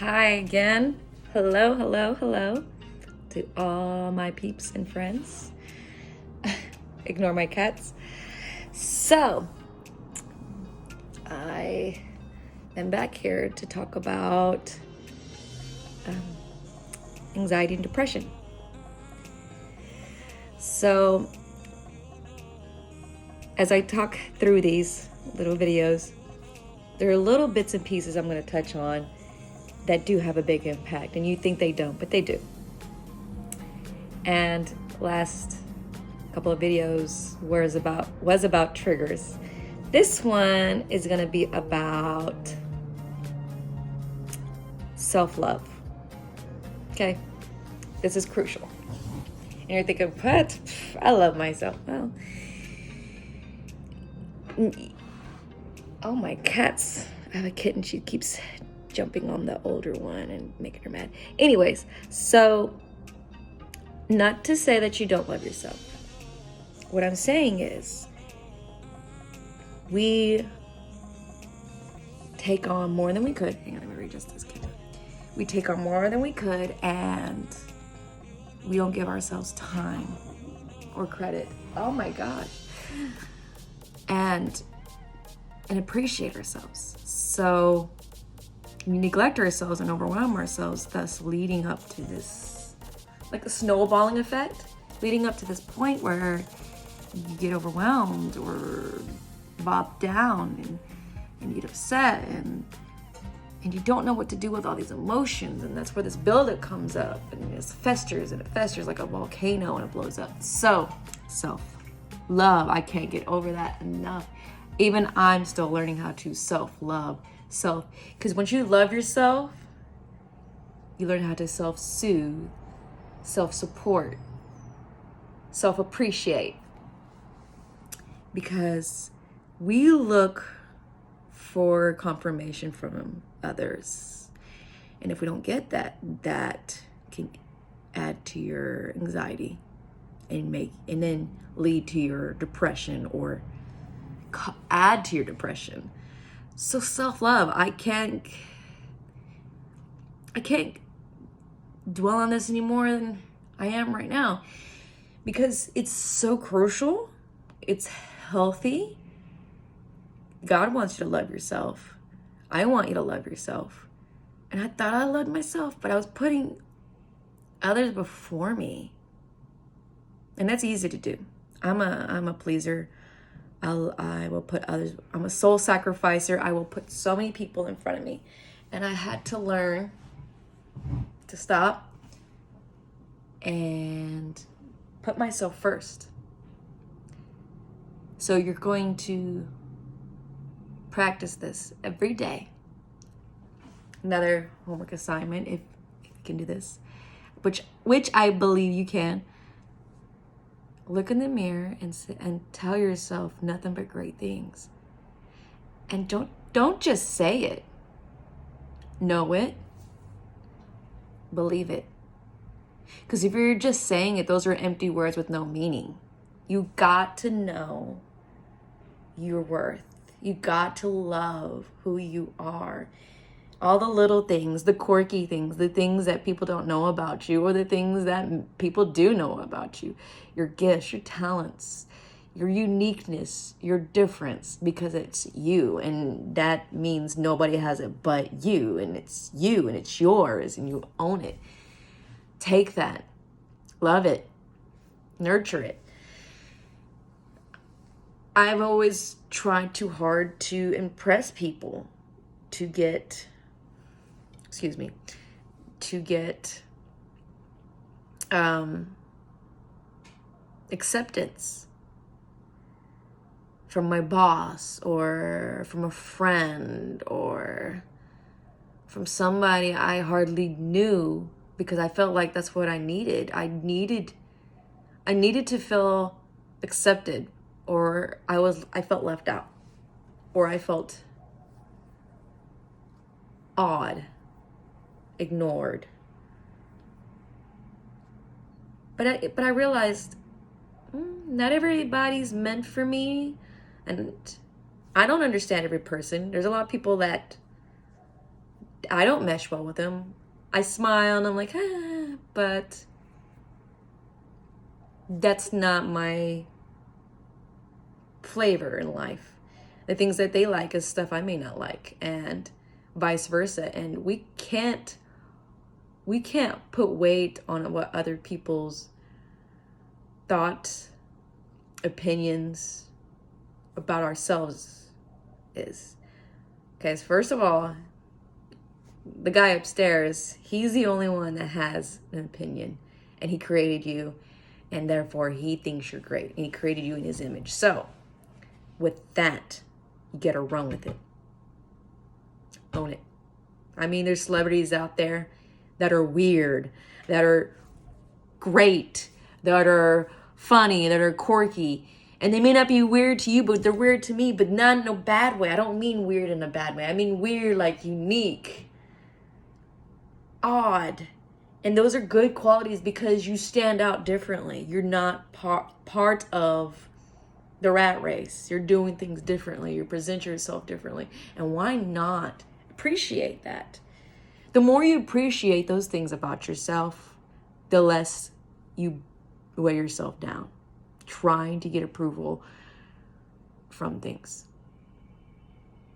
Hi again. Hello, hello, hello to all my peeps and friends. Ignore my cats. So, I am back here to talk about anxiety and depression. So, as I talk through these little videos, there are little bits and pieces I'm going to touch on that do have a big impact, and you think they don't, but they do. And last couple of videos was about triggers. This one is going to be about self-love. Okay, this is crucial. And you're thinking, what? I love myself. Well, oh, my cats. I have a kitten. She keeps jumping on the older one and making her mad. Anyways, so not to say that you don't love yourself. What I'm saying is we take on more than we could. Hang on, let me readjust this camera. We take on more than we could, and we don't give ourselves time or credit. Oh my gosh. And appreciate ourselves. So we neglect ourselves and overwhelm ourselves, thus leading up to this, like a snowballing effect, leading up to this point where you get overwhelmed or bogged down and you get upset and you don't know what to do with all these emotions, and that's where this buildup comes up and it festers like a volcano and it blows up. So self-love, I can't get over that enough. Even I'm still learning how to self-love. Because once you love yourself, you learn how to self-soothe, self-support, self-appreciate. Because we look for confirmation from others. And if we don't get that, that can add to your anxiety and then lead to your depression or add to your depression. So self-love, I can't dwell on this any more than I am right now, because it's so crucial. It's healthy. God wants you to love yourself. I want you to love yourself. And I thought I loved myself, but I was putting others before me. And that's easy to do. I'm a pleaser. I will put others, I'm a soul sacrificer. I will put so many people in front of me. And I had to learn to stop and put myself first. So you're going to practice this every day. Another homework assignment, if you can do this, which I believe you can. Look in the mirror and tell yourself nothing but great things. And don't just say it. Know it. Believe it. Because if you're just saying it, those are empty words with no meaning. You got to know your worth. You got to love who you are. All the little things, the quirky things, the things that people don't know about you, or the things that people do know about you. Your gifts, your talents, your uniqueness, your difference, because it's you. And that means nobody has it but you. And it's you and it's yours and you own it. Take that. Love it. Nurture it. I've always tried too hard to impress people, to get acceptance from my boss or from a friend or from somebody I hardly knew, because I felt like that's what I needed. I needed to feel accepted, or I felt left out, or I felt odd, ignored. But I realized not everybody's meant for me, and I don't understand every person. There's a lot of people that I don't mesh well with them. I smile and I'm like, but that's not my flavor in life. The things that they like is stuff I may not like, and vice versa. And we can't put weight on what other people's thoughts, opinions about ourselves is. Okay, so first of all, the guy upstairs, he's the only one that has an opinion, and he created you, and therefore he thinks you're great, and he created you in his image. So with that, you gotta run with it. Own it. I mean, there's celebrities out there that are weird, that are great, that are funny, that are quirky. And they may not be weird to you, but they're weird to me, but not in a bad way. I don't mean weird in a bad way. I mean weird like unique, odd. And those are good qualities because you stand out differently. You're not part of the rat race. You're doing things differently. You present yourself differently. And why not appreciate that? The more you appreciate those things about yourself, the less you weigh yourself down, trying to get approval from things.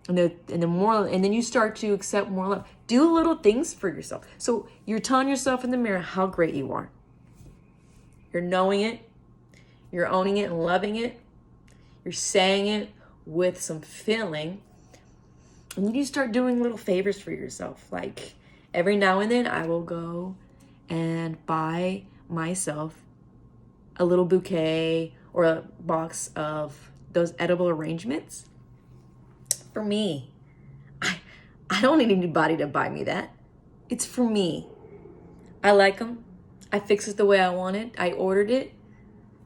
And then you start to accept more love. Do little things for yourself. So you're telling yourself in the mirror how great you are. You're knowing it. You're owning it and loving it. You're saying it with some feeling. And then you start doing little favors for yourself. Like every now and then I will go and buy myself a little bouquet or a box of those edible arrangements. For me, I don't need anybody to buy me that. It's for me. I like them. I fix it the way I want it. I ordered it.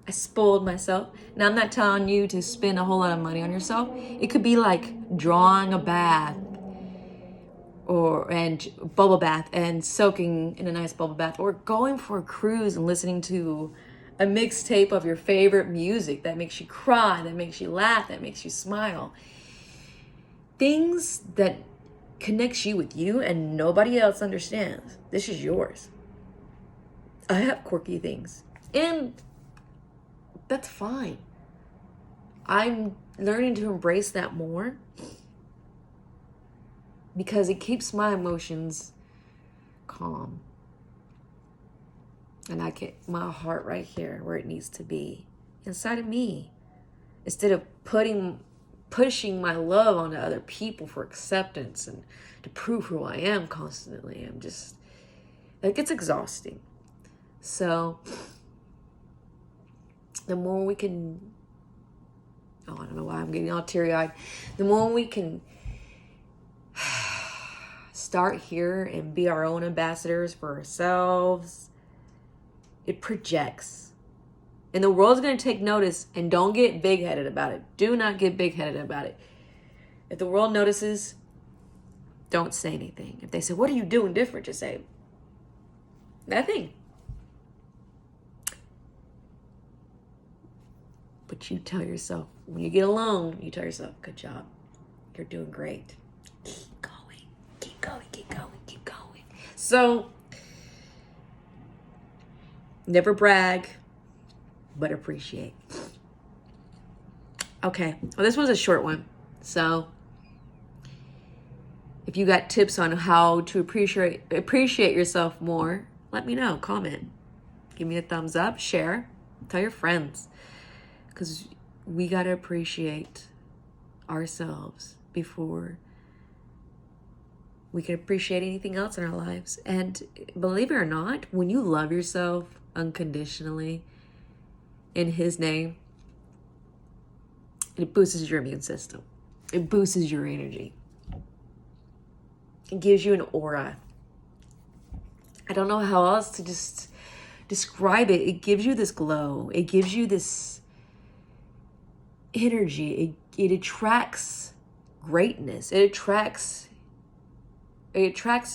I spoiled myself. Now, I'm not telling you to spend a whole lot of money on yourself. It could be like drawing a bath and bubble bath and soaking in a nice bubble bath, or going for a cruise and listening to a mixtape of your favorite music that makes you cry, that makes you laugh, that makes you smile. Things that connects you with you and nobody else understands. This is yours. I have quirky things, and that's fine. I'm learning to embrace that more because it keeps my emotions calm. And I get my heart right here where it needs to be, inside of me, instead of pushing my love onto other people for acceptance and to prove who I am constantly. I'm just, like, it's exhausting. So the more we can, I don't know why I'm getting all teary-eyed. The more we can start here and be our own ambassadors for ourselves, it projects. And the world's going to take notice, and don't get big-headed about it. Do not get big-headed about it. If the world notices, don't say anything. If they say, what are you doing different? Just say, nothing. But you tell yourself, when you get alone, you tell yourself, good job. You're doing great. Keep going, keep going, keep going, keep going. So, never brag, but appreciate. Okay, well, this was a short one. So if you got tips on how to appreciate yourself more, let me know. Comment. Give me a thumbs up. Share. Tell your friends. Because we got to appreciate ourselves before we can appreciate anything else in our lives. And believe it or not, when you love yourself unconditionally in His name, it boosts your immune system. It boosts your energy. It gives you an aura. I don't know how else to just describe it. It gives you this glow. It gives you this energy. It attracts greatness. It attracts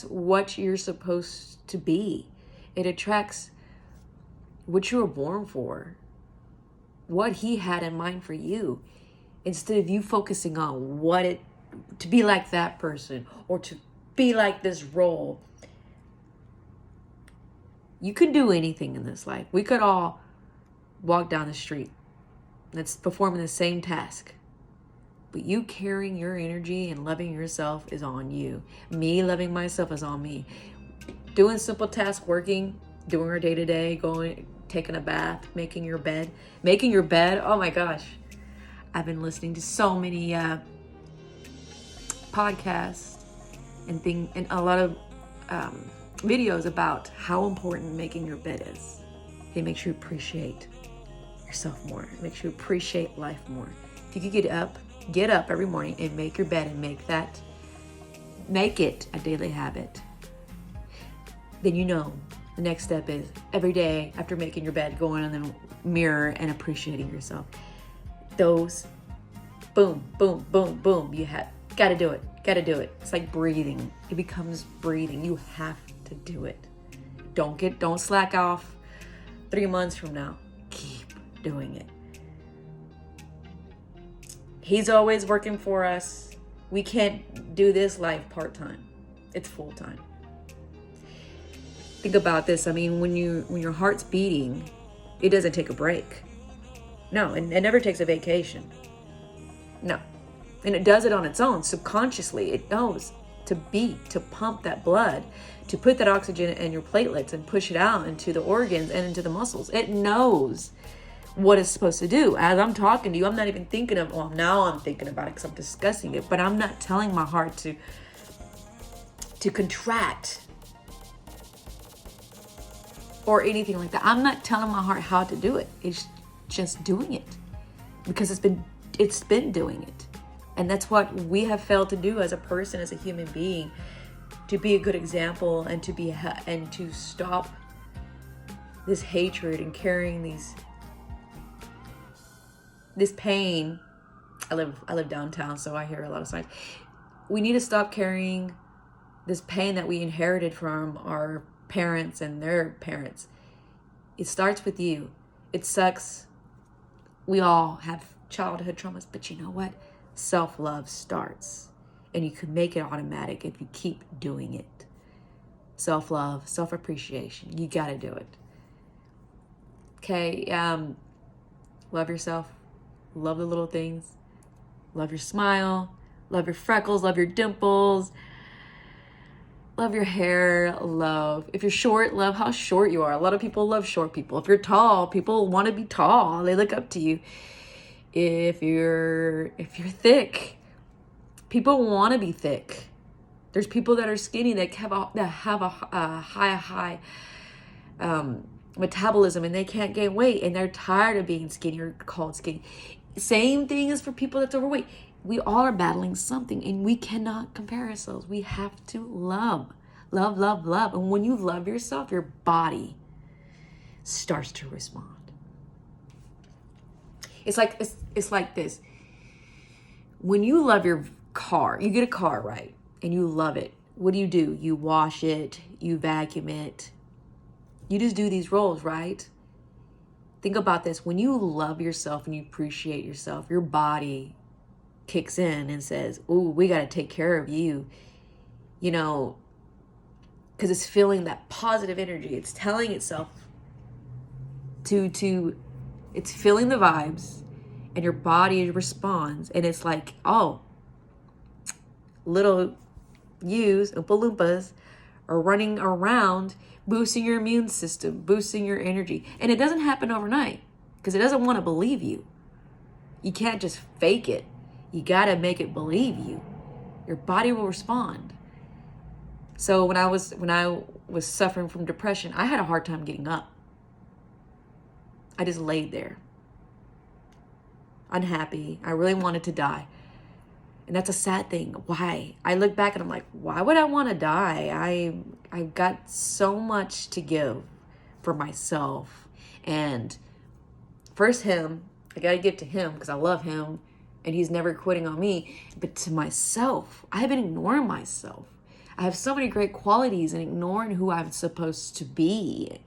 what you're supposed to be. It attracts what you were born for. What He had in mind for you. Instead of you focusing on to be like that person, or to be like this role. You can do anything in this life. We could all walk down the street that's performing the same task. But you carrying your energy and loving yourself is on you. Me loving myself is on me. Doing simple tasks, working, doing our day-to-day, going, taking a bath, making your bed. Oh my gosh. I've been listening to so many podcasts and a lot of videos about how important making your bed is. It makes you appreciate yourself more. It makes you appreciate life more. If you could get up every morning and make your bed and make it a daily habit, then you know the next step is every day after making your bed, going in the mirror and appreciating yourself. Those boom, boom, boom, boom. You gotta do it. It's like breathing. It becomes breathing. You have to do it. Don't slack off 3 months from now. Keep doing it. He's always working for us. We can't do this life part-time. It's full-time. Think about this. I mean, when your heart's beating, it doesn't take a break. No, and it never takes a vacation. No. And it does it on its own. Subconsciously, it knows to beat, to pump that blood, to put that oxygen in your platelets and push it out into the organs and into the muscles. It knows what it's supposed to do. As I'm talking to you, I'm not even thinking of, well, now I'm thinking about it because I'm discussing it, but I'm not telling my heart to contract or anything like that. I'm not telling my heart how to do it. It's just doing it because it's been doing it. And that's what we have failed to do as a person, as a human being, to be a good example and to stop this hatred and carrying this pain. I live downtown, so I hear a lot of signs. We need to stop carrying this pain that we inherited from our parents and their parents. It starts with you. It sucks. We all have childhood traumas, but you know what? Self-love starts, and you can make it automatic if you keep doing it. Self-love, self-appreciation. You got to do it. Okay. Love yourself. Love the little things. Love your smile. Love your freckles. Love your dimples. Love your hair. If you're short, love how short you are. A lot of people love short people. If you're tall, people want to be tall. They look up to you. If you're thick, people want to be thick. There's people that are skinny that have a high metabolism and they can't gain weight and they're tired of being skinny or called skinny. Same thing is for people that's overweight. We all are battling something and we cannot compare ourselves. We have to love. And when you love yourself, your body starts to respond. It's like this. When you love your car, you get a car, right? And you love it. What do? You wash it, you vacuum it. You just do these roles, right? Think about this. When you love yourself and you appreciate yourself, your body kicks in and says, "Ooh, we got to take care of you." You know, because it's feeling that positive energy. It's telling itself it's feeling the vibes, and your body responds, and it's like, oh, little yous, Oompa Loompas, are running around, boosting your immune system, boosting your energy. And it doesn't happen overnight, because it doesn't want to believe you. You can't just fake it. You got to make it believe you. Your body will respond. So when I was suffering from depression, I had a hard time getting up. I just laid there, unhappy. I really wanted to die. And that's a sad thing. Why? I look back and I'm like, why would I want to die? I've got so much to give for myself. And first him, I got to give to him because I love him and he's never quitting on me. But to myself, I've been ignoring myself. I have so many great qualities and ignoring who I'm supposed to be.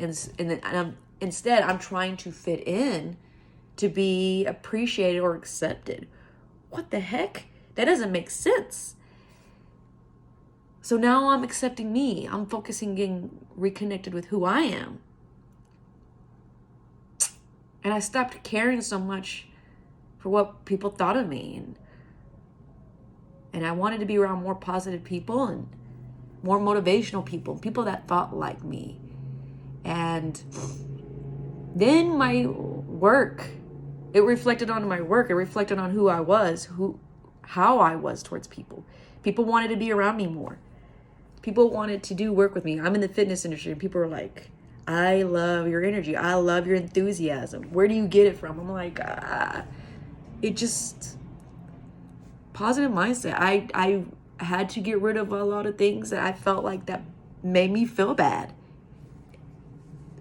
Instead, I'm trying to fit in to be appreciated or accepted. What the heck? That doesn't make sense. So now I'm accepting me. I'm focusing, getting reconnected with who I am. And I stopped caring so much for what people thought of me. And I wanted to be around more positive people and more motivational people, people that thought like me. And then my work, it reflected on my work. It reflected on who I was, how I was towards people. People wanted to be around me more. People wanted to do work with me. I'm in the fitness industry, and people are like, I love your energy. I love your enthusiasm. Where do you get it from? I'm like, it just, positive mindset. I had to get rid of a lot of things that I felt like that made me feel bad.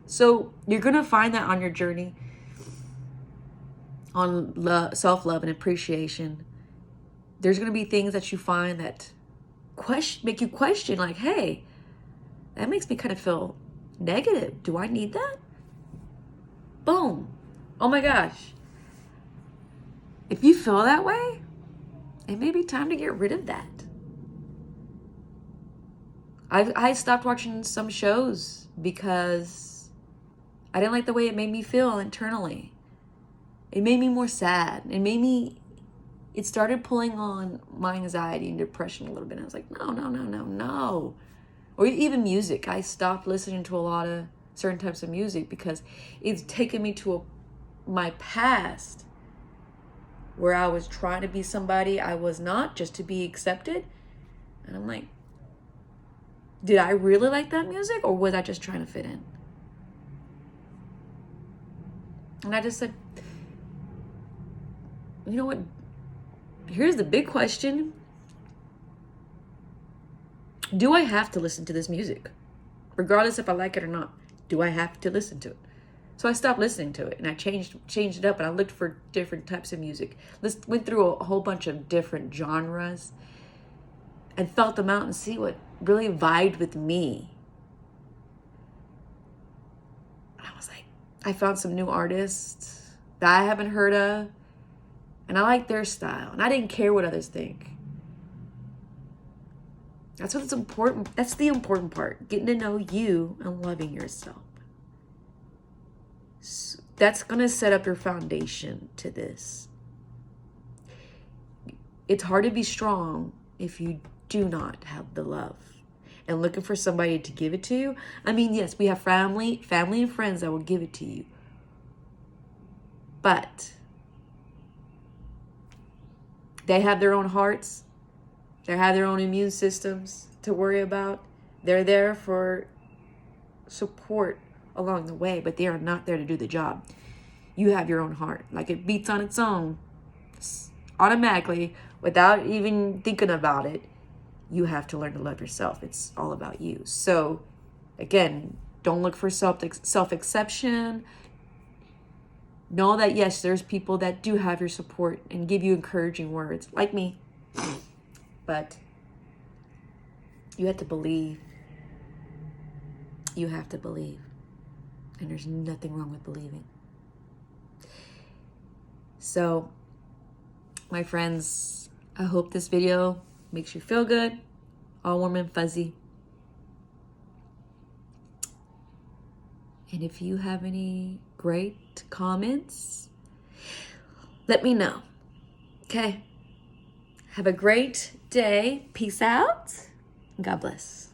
So you're going to find that on your journey on self-love and appreciation. There's going to be things that you find that make you question, like, hey, that makes me kind of feel negative. Do I need that? Boom. Oh my gosh. If you feel that way, it may be time to get rid of that. I stopped watching some shows because I didn't like the way it made me feel internally. It made me more sad. It started pulling on my anxiety and depression a little bit. I was like, no. Or even music. I stopped listening to a lot of certain types of music because it's taken me to my past where I was trying to be somebody I was not, just to be accepted. And I'm like, did I really like that music, or was I just trying to fit in? And I just said, you know what? Here's the big question. Do I have to listen to this music? Regardless if I like it or not, do I have to listen to it? So I stopped listening to it, and I changed it up, and I looked for different types of music. Went through a whole bunch of different genres and felt them out and see what really vibed with me. And I was like, I found some new artists that I haven't heard of, and I like their style, and I didn't care what others think. That's what's important. That's the important part, getting to know you and loving yourself. So that's going to set up your foundation to this. It's hard to be strong if you do not have the love and looking for somebody to give it to you. I mean, yes, we have family and friends that will give it to you. But they have their own hearts. They have their own immune systems to worry about. They're there for support along the way, but they are not there to do the job. You have your own heart. Like, it beats on its own automatically without even thinking about it. You have to learn to love yourself. It's all about you. So again, don't look for self-exception. Know that, yes, there's people that do have your support and give you encouraging words, like me. But you have to believe. You have to believe. And there's nothing wrong with believing. So, my friends, I hope this video makes you feel good, all warm and fuzzy. And if you have any great comments, let me know. Okay? Have a great day. Peace out. God bless.